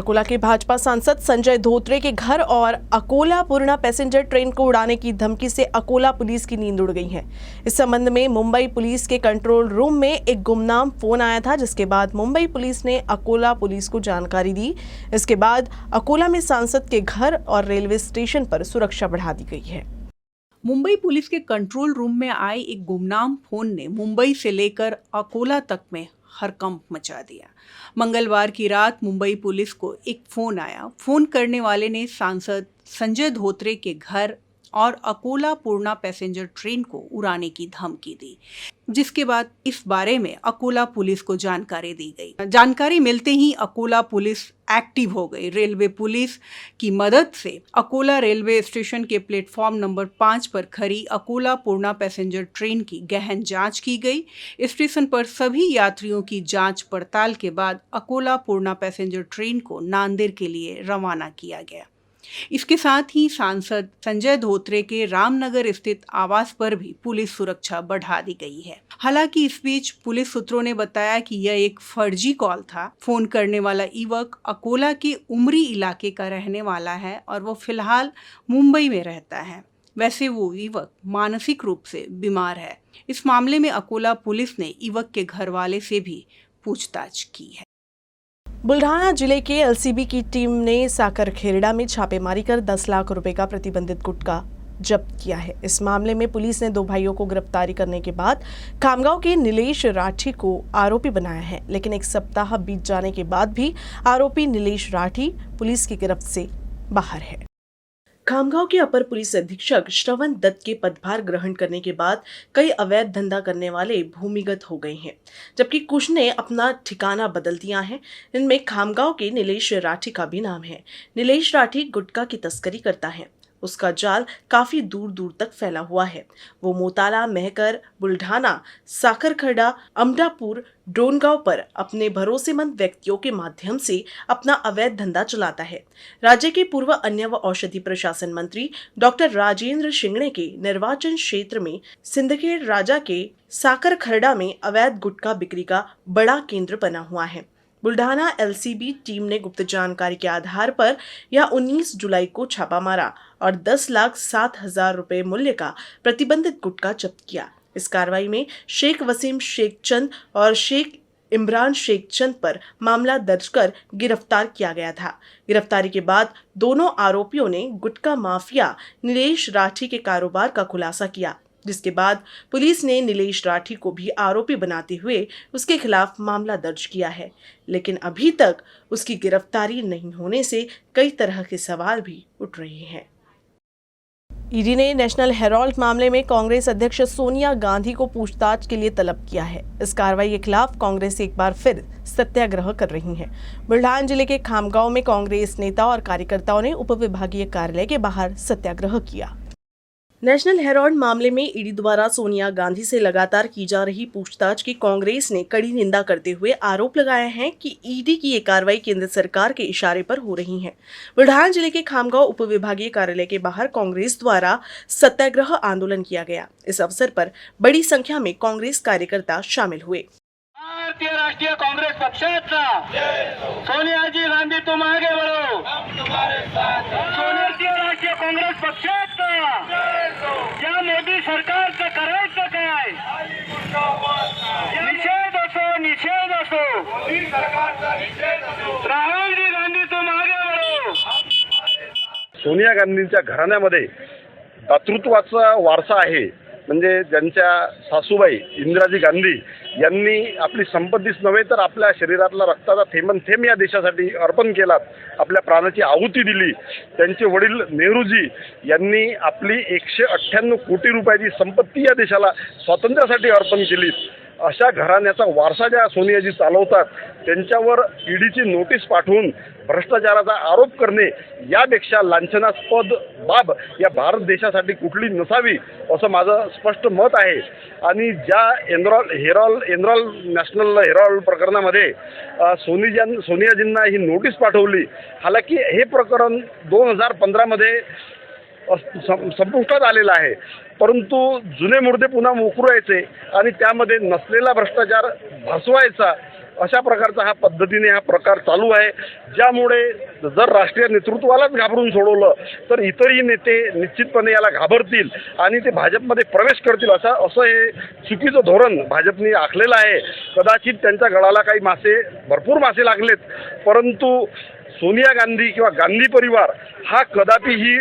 अकोला के भाजपा सांसद संजय धोत्रे के घर और अकोला पूर्णा पैसेंजर ट्रेन को उड़ाने की धमकी से अकोला पुलिस की नींद उड़ गई है। इस संबंध में मुंबई पुलिस के कंट्रोल रूम में एक गुमनाम फोन आया था, जिसके बाद मुंबई पुलिस ने अकोला पुलिस को जानकारी दी। इसके बाद अकोला में सांसद के घर और रेलवे स्टेशन पर सुरक्षा बढ़ा दी गई है। मुंबई पुलिस के कंट्रोल रूम में आए एक गुमनाम फोन ने मुंबई से लेकर अकोला तक में हड़कंप मचा दिया। मंगलवार की रात मुंबई पुलिस को एक फोन आया। फोन करने वाले ने सांसद संजय धोत्रे के घर और अकोला पूर्णा पैसेंजर ट्रेन को उड़ाने की धमकी दी, जिसके बाद इस बारे में अकोला पुलिस को जानकारी दी गई। जानकारी मिलते ही अकोला पुलिस एक्टिव हो गई। रेलवे पुलिस की मदद से अकोला रेलवे स्टेशन के प्लेटफॉर्म नंबर 5 पर खड़ी अकोला पूर्णा पैसेंजर ट्रेन की गहन जांच की गई। स्टेशन पर सभी यात्रियों की जांच पड़ताल के बाद अकोला पूर्णा पैसेंजर ट्रेन को नांदेड़ के लिए रवाना किया गया। इसके साथ ही सांसद संजय धोत्रे के रामनगर स्थित आवास पर भी पुलिस सुरक्षा बढ़ा दी गई है। हालांकि इस बीच पुलिस सूत्रों ने बताया कि यह एक फर्जी कॉल था। फोन करने वाला युवक अकोला के उमरी इलाके का रहने वाला है और वो फिलहाल मुंबई में रहता है। वैसे वो युवक मानसिक रूप से बीमार है। इस मामले में अकोला पुलिस ने युवक के घर वाले से भी पूछताछ की है। बुल्ढाना जिले के एलसीबी की टीम ने साकरखेड़ा में छापेमारी कर 10 लाख रुपए का प्रतिबंधित गुटखा जब्त किया है। इस मामले में पुलिस ने 2 भाइयों को गिरफ्तारी करने के बाद खामगांव के नीलेश राठी को आरोपी बनाया है, लेकिन 1 सप्ताह बीत जाने के बाद भी आरोपी नीलेश राठी पुलिस की गिरफ्त से बाहर है। खामगांव के अपर पुलिस अधीक्षक श्रवण दत्त के पदभार ग्रहण करने के बाद कई अवैध धंधा करने वाले भूमिगत हो गए हैं, जबकि कुछ ने अपना ठिकाना बदल दिया है। इनमें खामगांव के नीलेश राठी का भी नाम है। नीलेश राठी गुटखा की तस्करी करता है। उसका जाल काफी दूर दूर तक फैला हुआ है। वो मोताला, महकर, बुल्ढाना, साकरखेड़ा, अमडापुर, डोनगांव पर अपने भरोसेमंद व्यक्तियों के माध्यम से अपना अवैध धंधा चलाता है। राज्य के पूर्व अन्न व औषधि प्रशासन मंत्री डॉक्टर राजेंद्र शिंगणे के निर्वाचन क्षेत्र में सिंदखेड़ राजा के साकरखेड़ा में अवैध गुटखा बिक्री का बड़ा केंद्र बना हुआ है। बुल्ढाना एलसीबी टीम ने गुप्त जानकारी के आधार पर यह 19 जुलाई को छापा मारा और 10,07,000 रुपए मूल्य का प्रतिबंधित गुटखा जब्त किया। इस कार्रवाई में शेख वसीम शेख चंद और शेख इमरान शेख चंद पर मामला दर्ज कर गिरफ्तार किया गया था। गिरफ्तारी के बाद दोनों आरोपियों ने गुटखा माफिया नीलेश राठी के कारोबार का खुलासा किया, जिसके बाद पुलिस ने नीलेश राठी को भी आरोपी बनाते हुए उसके खिलाफ मामला दर्ज किया है, लेकिन अभी तक उसकी गिरफ्तारी नहीं होने से कई तरह के सवाल भी उठ रहे हैं। ईडी ने नेशनल हेराल्ड मामले में कांग्रेस अध्यक्ष सोनिया गांधी को पूछताछ के लिए तलब किया है। इस कार्रवाई के खिलाफ कांग्रेस एक बार फिर सत्याग्रह कर रही है। बुल्ढाना जिले के खामगांव में कांग्रेस नेता और कार्यकर्ताओं ने उपविभागीय कार्यालय के बाहर सत्याग्रह किया। नेशनल हेराल्ड मामले में ईडी द्वारा सोनिया गांधी से लगातार की जा रही पूछताछ की कांग्रेस ने कड़ी निंदा करते हुए आरोप लगाया है कि ईडी की ये कार्रवाई केंद्र सरकार के इशारे पर हो रही है। बुल्ढाना जिले के खामगांव उपविभागीय कार्यालय के बाहर कांग्रेस द्वारा सत्याग्रह आंदोलन किया गया। इस अवसर पर बड़ी संख्या में कांग्रेस कार्यकर्ता शामिल हुए। भारतीय राष्ट्रीय कांग्रेस पक्षाचा सोनियाजी गांधी तुम आगे बढ़ो, सोनियाजी राष्ट्रीय काँग्रेस पक्षाचा या मोदी सरकारचं करायचं काय, निषेध असो राहुलजी गांधी तुम आगे बढ़ो। सोनिया गांधींच्या घराण्यामध्ये दातृत्वाचा वारसा आहे। म्हणजे ज्यांच्या सासूबाई इंदिराजी गांधी यांनी आपली संपत्तीच नव्हे तर आपल्या शरीरातला रक्ताचा थेंब या देशासाठी अर्पण केला, आपल्या प्राणाची आहुती दिली। त्यांचे वडील नेहरूजी यांनी आपली 198 कोटी रुपयाची संपत्ती या देशाला स्वातंत्र्यासाठी अर्पण केली। अशा घराण्याचा वारसा ज्या सोनियाजी चालवतात त्यांच्यावर ईडीची नोटीस पाठवून भ्रष्टाचाराचा आरोप करणे यापेक्षा लांछनास्पद बाब या भारत देशासाठी कुठली नसावी असं माझं स्पष्ट मत आहे। आणि ज्या नॅशनल हेराल्ड प्रकरणामध्ये सोनियाजींना ही नोटीस पाठवली, हालाकी हे प्रकरण 2015 मध्ये संपुष्टात आलेला आहे, परंतु जुने मुर्दे पुन्हा उकरायचे आणि त्यामध्ये नसलेला भ्रष्टाचार भासवायचा अशा प्रकारचा हा पद्धतीने हा प्रकार चालू आहे, ज्यामुळे जर राष्ट्रीय नेतृत्वालाच घाबरून सोडवलं तर इतरही नेते निश्चितपणे याला घाबरतील आणि ते भाजपमध्ये प्रवेश करतील असं हे चुकीचं धोरण भाजपने आखलेलं आहे. कदाचित त्यांच्या गळाला काही भरपूर मासे लागलेत, परंतु सोनिया गांधी किंवा गांधी परिवार हा कदापिही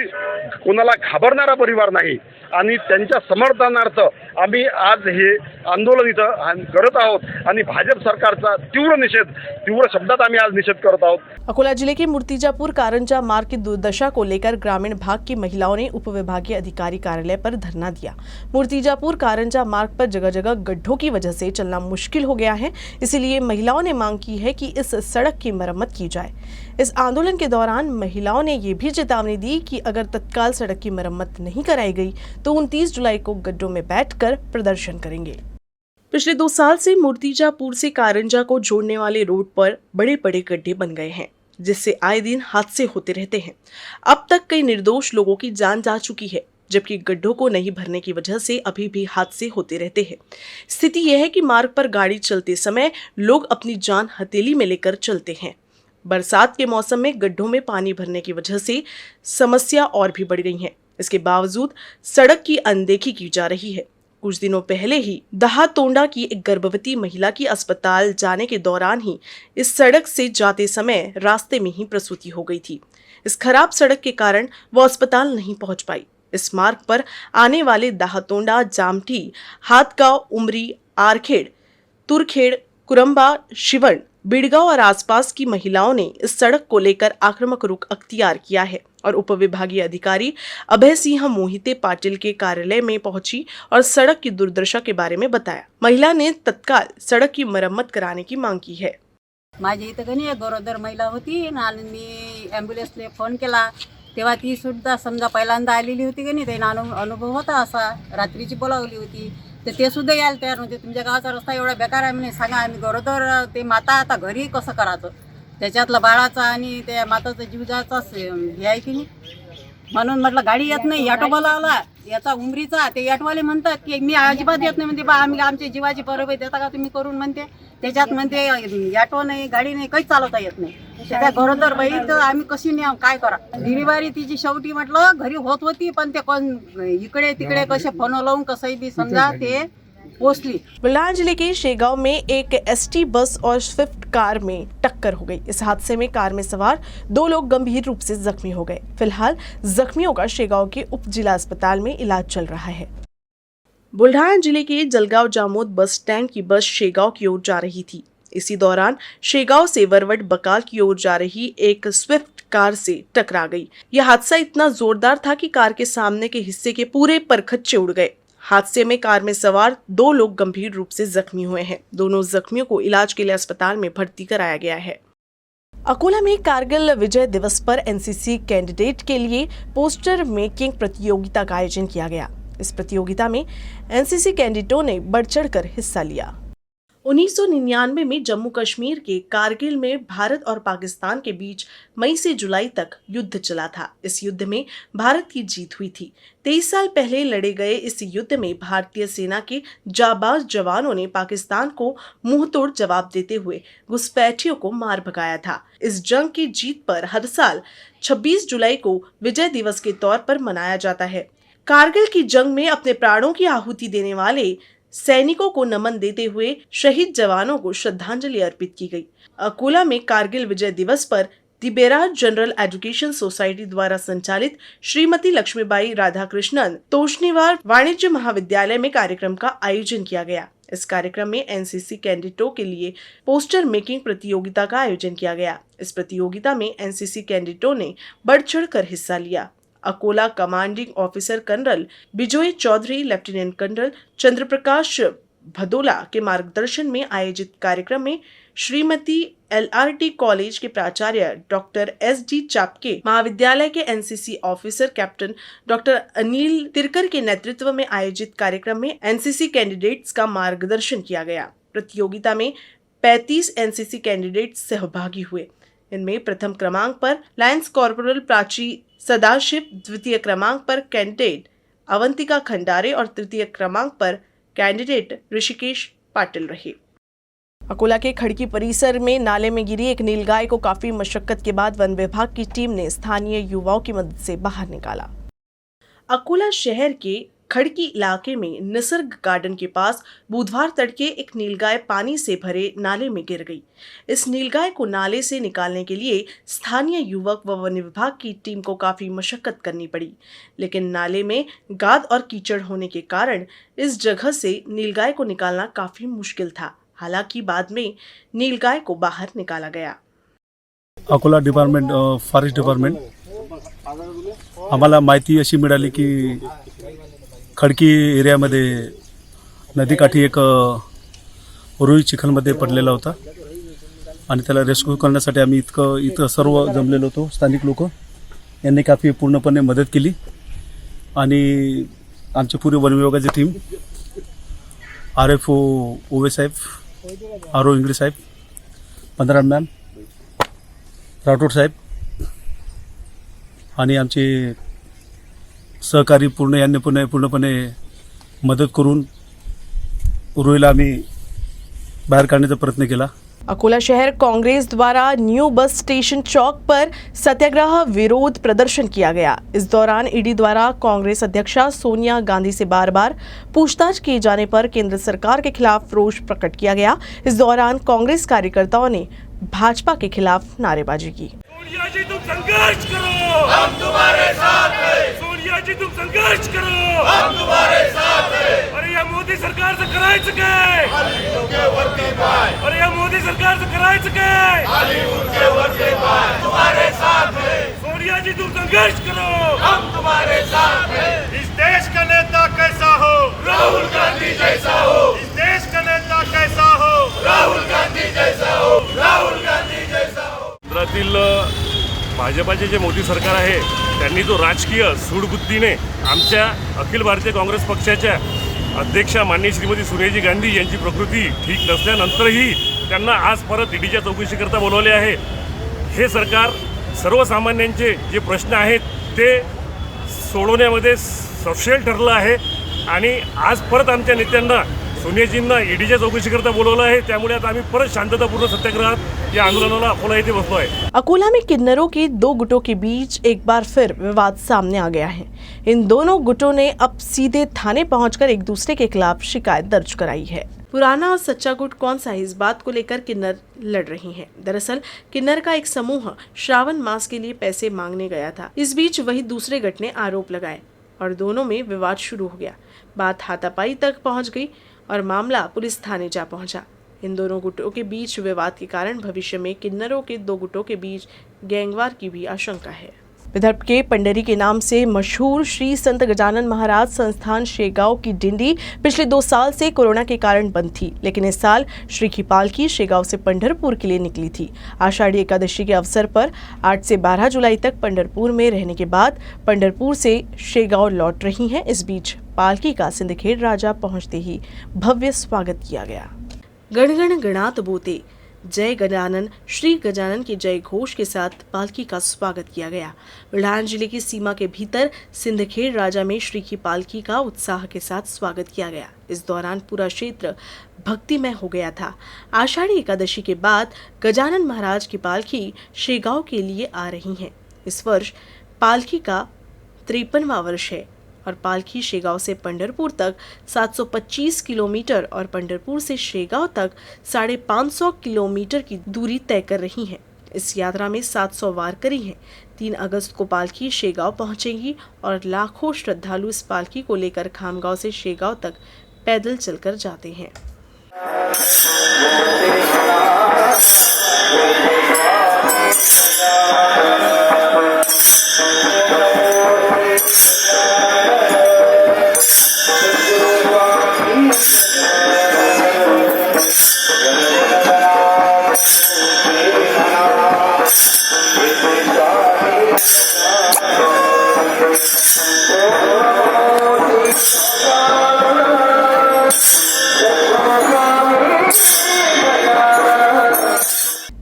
कोणाला घाबरणारा परिवार नाही आणि त्यांच्या समर्थनार्थ आम्ही आज हे आंदोलन इथं करत आहोत आणि भाजप सरकारचा तीव्र शब्दात आम्ही आज निषेध करत आहोत. अकोला जिले के मूर्तिजापुर कारंजा मार्ग की दुर्दशा को लेकर ग्रामीण भाग की महिलाओं ने उप विभागीय अधिकारी कार्यालय पर धरना दिया. मूर्तिजापुर कारंजा मार्ग पर जगह जगह गड्ढों की वजह से चलना मुश्किल हो गया है, इसीलिए महिलाओं ने मांग की है कि इस सड़क की मरम्मत की जाए. इस आंदोलन के दौरान महिलाओं ने ये भी चेतावनी दी कि अगर तत्काल सड़क की मरम्मत नहीं कराई गई तो 29 जुलाई को गड्ढों में बैठकर प्रदर्शन करेंगे. पिछले 2 साल से मूर्तिजापुर से कारंजा को जोड़ने वाले रोड पर बड़े बड़े गड्ढे बन गए हैं, जिससे आए दिन हादसे होते रहते हैं. अब तक कई निर्दोष लोगों की जान जा चुकी है, जबकि गड्ढों को नहीं भरने की वजह से अभी भी हादसे होते रहते हैं. स्थिति यह है कि मार्ग पर गाड़ी चलते समय लोग अपनी जान हथेली में लेकर चलते हैं. बरसात के मौसम में गड्ढों में पानी भरने की वजह से समस्या और भी बढ़ गई है. इसके बावजूद सड़क की अनदेखी की जा रही है. कुछ दिनों पहले ही दहातोंडा की एक गर्भवती महिला की अस्पताल जाने के दौरान ही इस सड़क से जाते समय रास्ते में ही प्रसूति हो गई थी. इस खराब सड़क के कारण वो अस्पताल नहीं पहुंच पाई. इस मार्ग पर आने वाले दहातोंडा, जामठी, हाथगांव, उमरी, आरखेड़, तुरखेड़, कुरम्बा, शिवण, बिड़गांव और आसपास की महिलाओं ने इस सड़क को लेकर आक्रामक रुख अख्तियार किया है और उप विभागीय अधिकारी अभय सिंह मोहिते पाटिल के कार्यालय में पहुंची और सड़क की दुर्दशा के बारे में बताया. महिला ने तत्काल सड़क की मरम्मत कराने की मांग की है. माझ्या इथं कधी एक गरोदर महिला होती आणि मी ॲम्ब्युलन्सला फोन केला तेव्हा ती सुद्धा समजा पहिल्यांदा आलेली होती की नाही, त्यांना अनुभव होता असा, रात्रीची बोलावली होती तर ते सुद्धा यायला तयार नव्हते. तुमच्या गावाचा रस्ता एवढा बेकार आहे म्हणे, सांगा आम्ही गरोदर ते माता आता घरी कसं करायचं, त्याच्यातलं बाळाचा आणि त्या माताचा जीव जायचाच हे आहे की नाही. म्हणून म्हटलं गाडी येत नाही, ऑटो बोलावला याचा उमरीचा, ते ऑटोवाले म्हणतात की मी अजिबात येत नाही म्हणते, बा आम्ही आमच्या जीवाची परवाई देता का तुम्ही करून म्हणते. त्याच्यात म्हणते ऑटो नाही, गाडी नाही, काहीच चालवता येत नाही. त्या गरोदर बाई तर आम्ही कशी न्याव, काय करा. डिलिव्हरी तिची शेवटी म्हटलं घरी होत होती, पण ते कोण इकडे तिकडे कसे फोन लावून कसंही बी समजा ते पोचली. बुलढाणा जिले के शेगांव में एक एसटी बस और स्विफ्ट कार में टक्कर हो गई. इस हादसे में कार में सवार 2 लोग गंभीर रूप से जख्मी हो गए. फिलहाल जख्मियों का शेगांव के उप जिला अस्पताल में इलाज चल रहा है. बुलढाणा जिले के जलगांव जामोद बस स्टैंड की बस शेगांव की ओर जा रही थी. इसी दौरान शेगांव से वरवट बकाल की ओर जा रही एक स्विफ्ट कार से टकरा गई. यह हादसा इतना जोरदार था कि कार के सामने के हिस्से के पूरे परखच्चे उड़ गए. हादसे में कार में सवार 2 लोग गंभीर रूप से जख्मी हुए हैं. दोनों जख्मियों को इलाज के लिए अस्पताल में भर्ती कराया गया है. अकोला में कारगिल विजय दिवस पर एनसीसी कैंडिडेट के लिए पोस्टर मेकिंग प्रतियोगिता का आयोजन किया गया. इस प्रतियोगिता में एनसीसी कैंडिडेटों ने बढ़ चढ़कर हिस्सा लिया. 1999 में जम्मू कश्मीर के कारगिल में भारत और पाकिस्तान के बीच मई से जुलाई तक युद्ध चला था. इस युद्ध में भारत की जीत हुई थी. 23 साल पहले लड़े गए इस युद्ध में भारतीय सेना के जाबाज जवानों ने पाकिस्तान को मुंहतोड़ जवाब देते हुए घुसपैठियों को मार भगाया था. इस जंग की जीत पर हर साल 26 जुलाई को विजय दिवस के तौर पर मनाया जाता है. कारगिल की जंग में अपने प्राणों की आहुति देने वाले सैनिकों को नमन देते हुए शहीद जवानों को श्रद्धांजलि अर्पित की गई. अकोला में कारगिल विजय दिवस पर दी बैराज जनरल एजुकेशन सोसाइटी द्वारा संचालित श्रीमती लक्ष्मीबाई राधाकृष्णन तोशनीवाल वाणिज्य महाविद्यालय में कार्यक्रम का आयोजन किया गया. इस कार्यक्रम में एनसीसी कैडेटों के लिए पोस्टर मेकिंग प्रतियोगिता का आयोजन किया गया. इस प्रतियोगिता में एनसीसी कैडेटों ने बढ़ चढ़कर हिस्सा लिया. Akola commanding officer colonel Bijoy Chaudhary, lieutenant colonel Chandraprakash Bhadola के मार्गदर्शन में आयोजित कार्यक्रम में श्रीमती एलआरटी कॉलेज के प्राचार्य डॉक्टर एसडी चापके, महाविद्यालय के NCC officer captain doctor Anil Tirkar के नेतृत्व में आयोजित कार्यक्रम में एनसीसी कैंडिडेट्स का मार्गदर्शन किया गया. प्रतियोगिता में 35 एनसीसी कैंडिडेट सहभागी हुए. इनमें प्रथम क्रमांक पर लायंस कॉर्पोरल प्राची सदाशिव, द्वितीय क्रमांक पर कैंडिडेट अवंतिका खंडारे और तृतीय क्रमांक पर कैंडिडेट ऋषिकेश पाटिल रहे. अकोला के खड़की परिसर में नाले में गिरी एक नीलगाय को काफी मशक्कत के बाद वन विभाग की टीम ने स्थानीय युवाओं की मदद से बाहर निकाला। अकोला शहर के खड़की इलाके में निसर्ग गार्डन के पास बुधवार तड़के एक नीलगाय पानी से भरे नाले में गिर गई। इस नीलगाय को नाले से निकालने के लिए स्थानीय युवक व वन विभाग की टीम को काफी मशक्कत करनी पड़ी, लेकिन नाले में गाद और कीचड़ होने के कारण इस जगह से नीलगाय को निकालना काफी मुश्किल था। हालांकि बाद में नीलगाय को बाहर निकाला गया। अकोला डिपार्टमेंट फॉरेस्ट डिपार्टमेंट आम्हाला माहिती अशी मिळाली की खडकी एरियामध्ये नदीकाठी एक रुई चिखलमध्ये पडलेला होता आणि त्याला रेस्क्यू करण्यासाठी आम्ही इथं सर्व जमलेलो होतो। स्थानिक लोक यांनी काफी पूर्णपणे मदत केली आणि आमची पूर्ण वन विभागाची टीम RFO ओवे साहेब, RO इंगळे साहेब, 15 मॅम, राठोड साहेब आणि आमचे सहकारी यांनी पूर्णपणे मदत करून रुईला आम्ही बाहेर काढण्याचा प्रयत्न केला। अकोला शहर कांग्रेस द्वारा न्यू बस स्टेशन चौक पर सत्याग्रह विरोध प्रदर्शन किया गया। इस दौरान ईडी द्वारा कांग्रेस अध्यक्षा सोनिया गांधी से बार बार पूछताछ किए जाने पर केंद्र सरकार के खिलाफ रोष प्रकट किया गया। इस दौरान कांग्रेस कार्यकर्ताओं ने भाजपा के खिलाफ नारेबाजी की। सोनिया जी तुम संघर्ष करो, हम तुम्हारे साथ हैं। सोनिया जी तुम संघर्ष करो, हम तुम्हारे साथ हैं। और यह मोदी सरकार से कराए सके, और यह मोदी सरकार से कराए सके, तुम्हारे साथ हैं। सोनिया जी तुम संघर्ष करो, हम तुम्हारे साथ हैं। इस देश का नेता कैसा हो, राहुल गांधी जैसा हो। इस देश का नेता कैसा हो, राहुल गांधी जैसा हो, राहुल गांधी जैसा हो। केंद्रातील भाजपाचे जे मोदी सरकार आहे त्यांनी जो राजकीय सूडबुद्धीने आमच्या अखिल भारतीय काँग्रेस पक्षाच्या अध्यक्षा माननीय श्रीमती सोनिया गांधी यांची प्रकृती ठीक नसल्यानंतरही त्यांना आज परत ईडीच्या चौकशीकरता बोलवले आहे। हे सरकार सर्वसामान्यांचे जे प्रश्न आहेत ते सोडवण्यामध्ये सक्षम ठरलं आहे आणि आज परत आमच्या नेत्यांना सोनियाजींना ईडीच्या चौकशीकरता बोलवलं आहे। त्यामुळे आता आम्ही परत शांततापूर्ण सत्याग्रहात या आंदोलनाला अकोला येथे बसलो आहे। अकोला में किन्नरों के दो गुटों के बीच एक बार फिर विवाद सामने आ गया है। इन दोनों गुटों ने अब सीधे थाने पहुंचकर एक दूसरे के खिलाफ शिकायत दर्ज कराई है। पुराना और सच्चा गुट कौन सा है, इस बात को लेकर किन्नर लड़ रही हैं। दरअसल किन्नर का एक समूह श्रावण मास के लिए पैसे मांगने गया था। इस बीच वही दूसरे गुट ने आरोप लगाए और दोनों में विवाद शुरू हो गया। बात हाथापाई तक पहुंच गई और मामला पुलिस थाने जा पहुंचा। इन दोनों गुटों के बीच विवाद के कारण भविष्य में किन्नरों के दो गुटों के बीच गैंगवार की भी आशंका है। विदर्भ के पंडरी के नाम से मशहूर श्री संत गजानन महाराज संस्थान शेगांव की डिंडी पिछले 2 साल से कोरोना के कारण बंद थी, लेकिन इस साल श्री की पालकी शेगांव से पंढरपुर के लिए निकली थी। आषाढ़ी एकादशी के अवसर पर 8 से 12 जुलाई तक पंढरपुर में रहने के बाद पंढरपुर से शेगांव लौट रही हैं। इस बीच पालकी का सिंदखेड़ राजा पहुंचते ही भव्य स्वागत किया गया। गण गण गणात बोते जय गजानन श्री गजानन के जय घोष के साथ पालकी का स्वागत किया गया। बुल्ढाना जिले की सीमा के भीतर सिंदखेड़ राजा में श्री की पालकी का उत्साह के साथ स्वागत किया गया। इस दौरान पूरा क्षेत्र भक्तिमय हो गया था। आषाढ़ी एकादशी के बाद गजानन महाराज की पालकी शेगांव के लिए आ रही है। इस वर्ष पालकी का 53वां वर्ष है और पालकी शेगांव से पंढरपुर तक 725 किलोमीटर और पंढरपुर से शेगांव तक 550 किलोमीटर की दूरी तय कर रही है। इस यात्रा में 700 वारकरी हैं। 3 अगस्त को पालकी शेगांव पहुंचेगी और लाखों श्रद्धालु इस पालकी को लेकर खामगांव से शेगांव तक पैदल चलकर जाते हैं।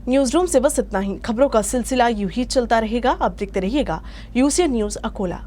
न्यूज रूम से बस इतना ही। खबरों का सिलसिला यूं ही चलता रहेगा। आप देखते रहिएगा UCN न्यूज अकोला।